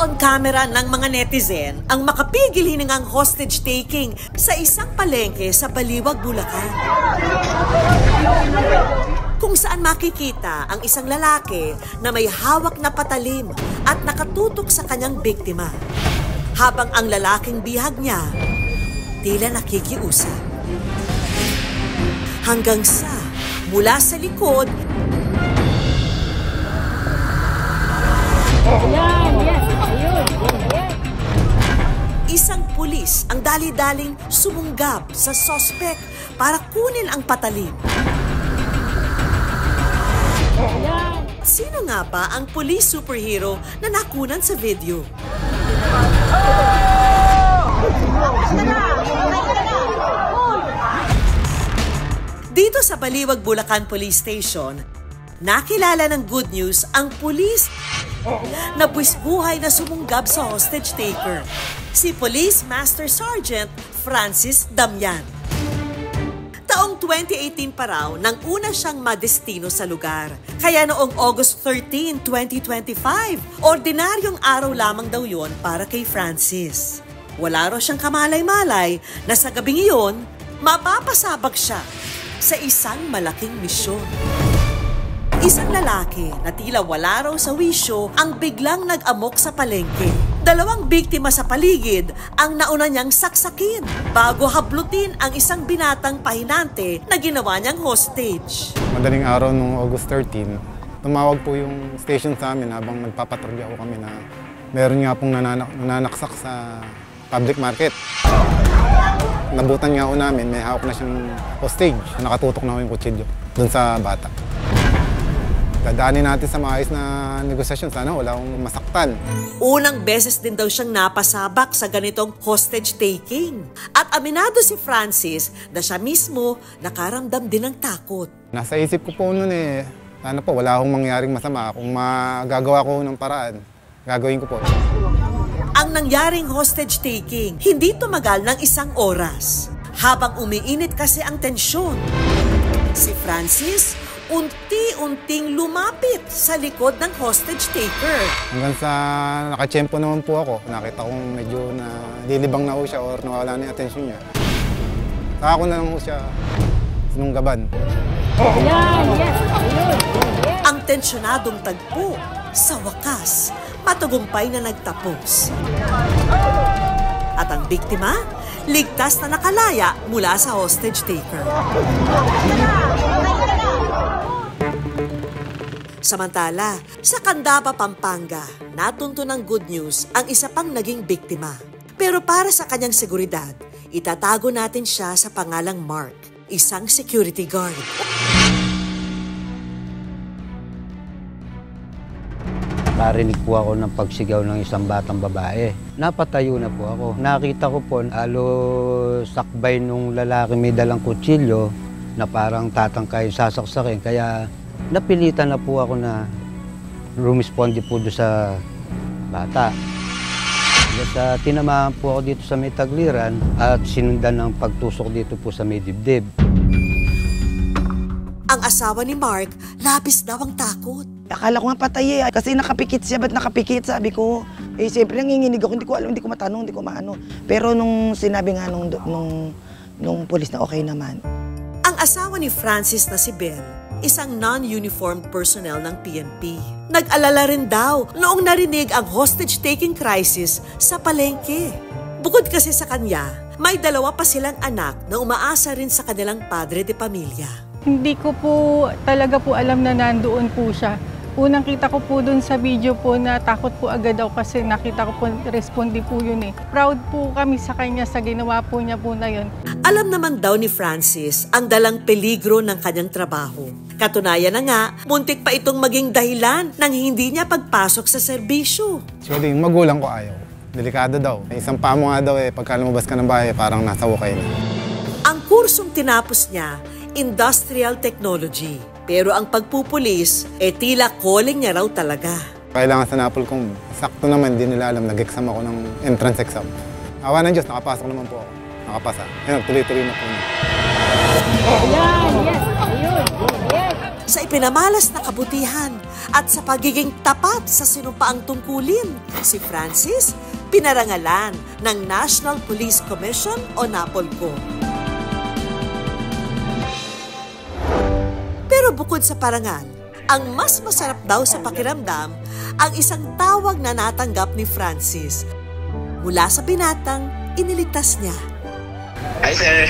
on camera ng mga netizen ang makapigil hiningang hostage taking sa isang palengke sa Baliwag, Bulacan. Kung saan makikita ang isang lalaki na may hawak na patalim at nakatutok sa kanyang biktima. Habang ang lalaking bihag niya, tila nakikiusap. Hanggang sa mula sa likod, isang pulis ang dali-daling sumunggab sa suspect para kunin ang patalim. Sino nga ba ang police superhero na nakunan sa video? Dito sa Baliwag, Bulacan Police Station, nakilala ng good news ang pulis na buwis-buhay na sumunggab sa hostage taker, si Police Master Sergeant Francis Damian. Taong 2018 pa raw nang una siyang madestino sa lugar. Kaya noong August 13, 2025, ordinaryong araw lamang daw yon para kay Francis. Wala raw siyang kamalay-malay na sa gabing iyon, mapapasabak siya sa isang malaking misyon. Isang lalaki na tila wala raw sa wisyo ang biglang nag-amok sa palengke. Dalawang biktima sa paligid ang nauna niyang saksakin bago hablutin ang isang binatang pahinante na ginawa niyang hostage. Madaling araw nung August 13, tumawag po yung station sa amin habang nagpapatrolya ko kami na meron nga pong nananaksak sa public market. Nabutan nga ako namin, may hawak na siyang hostage. Nakatutok na ako yung kutsilyo dun sa bata. Dadaanin natin sa maayos na negosasyon. Sana wala akong masaktan. Unang beses din daw siyang napasabak sa ganitong hostage taking. At aminado si Francis na siya mismo nakaramdam din ng takot. Nasa isip ko po noon sana po wala akong mangyaring masama. Kung magagawa ko ng paraan, gagawin ko po. Ang nangyaring hostage taking, hindi tumagal ng 1 oras. Habang umiinit kasi ang tensyon, si Francis unti-unting lumapit sa likod ng hostage taker. Hanggang sa nakatsyempo naman po ako, nakita kong medyo nalilibang na ho siya or nawala na yung atensyon niya. Saka ko na lang ho siya sinunggaban. Ang tensyonadong tagpo, sa wakas, matagumpay na nagtapos. At ang biktima, ligtas na nakalaya mula sa hostage taker. Samantala, sa Candaba, Pampanga, natunto ng good news ang isa pang naging biktima. Pero para sa kanyang seguridad, itatago natin siya sa pangalang Mark, isang security guard. Narinig po ako ng pagsigaw ng isang batang babae. Napatayo na po ako. Nakita ko po, sakbay nung lalaki may dalang kutsilyo na parang tatangkay sasaksakin. Kaya napilitan na po ako na rumisponde po doon sa bata. At tinamaan po ako dito sa may tagliran at sinundan ng pagtusok dito po sa may dibdib. Ang asawa ni Mark, labis daw ang takot. Akala ko nga patay kasi nakapikit siya. Ba't nakapikit? Sabi ko, siyempre nanginginig ako, hindi ko alam, hindi ko matanong, hindi ko maano. Pero nung sinabi nga nung pulis na okay naman. Ang asawa ni Francis na si Ben, isang non-uniformed personnel ng PNP. Nag-alala rin daw noong narinig ang hostage-taking crisis sa palengke. Bukod kasi sa kanya, may 2 pa silang anak na umaasa rin sa kanilang padre de pamilya. Hindi ko po talaga po alam na nandoon po siya. Unang kita ko po dun sa video po na takot po agad ako kasi nakita ko po, responde po yun eh. Proud po kami sa kanya sa ginawa po niya po na yun. Alam naman daw ni Francis ang dalang peligro ng kanyang trabaho. Katunayan na nga, muntik pa itong maging dahilan ng hindi niya pagpasok sa serbisyo. Actually, yung magulang ko ayaw. Delikado daw. Isang pamo nga daw pagka lumabas ka ng bahay, parang nasa wakay na. Ang kursong tinapos niya, Industrial Technology. Pero ang pagpupulis, tila calling niya raw talaga. Kailangan sa Napol kung sakto naman, hindi nila alam, nag-exam ako ng entrance exam. Awa ng Diyos, nakapasok naman po ako. Nakapasa. Ayun, tuloy-tuloy na po niya. Sa ipinamalas na kabutihan at sa pagiging tapat sa sinumpaang tungkulin, si Francis pinarangalan ng National Police Commission o NAPOLCO. Pero bukod sa parangal, ang mas masarap daw sa pakiramdam ang isang tawag na natanggap ni Francis mula sa binatang iniligtas niya. Hi, sir.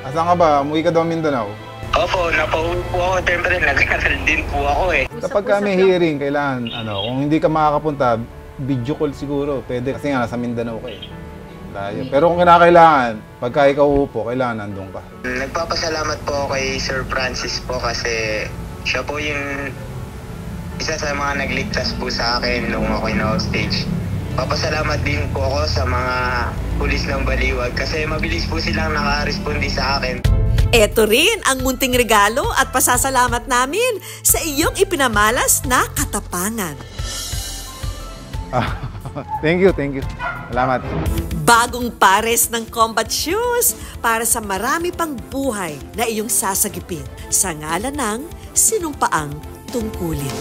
Asan ka ba? Umuwi ka daw Mindanao? Opo, napauwi po ako. Siyempre, nag-aaral din po ako eh. Kapag ka may hearing, kailangan, kung hindi ka makakapunta, video call siguro. Pwede kasi nga nasa Mindanao ka eh. Layo. Pero kung kinakailangan, pagka ikaw uupo, kailangan nandun ka. Nagpapasalamat po ako kay Sir Francis po kasi siya po yung isa sa mga nagligtas po sa akin nung ako'y na-hostage. Papasalamat din po ako sa mga pulis ng Baliwag kasi mabilis po silang naka-respondi sa akin. Ito rin ang munting regalo at pasasalamat namin sa iyong ipinamalas na katapangan. Thank you. Salamat. Bagong pares ng combat shoes para sa marami pang buhay na iyong sasagipin sa ngalan ng sinumpaang tungkulin.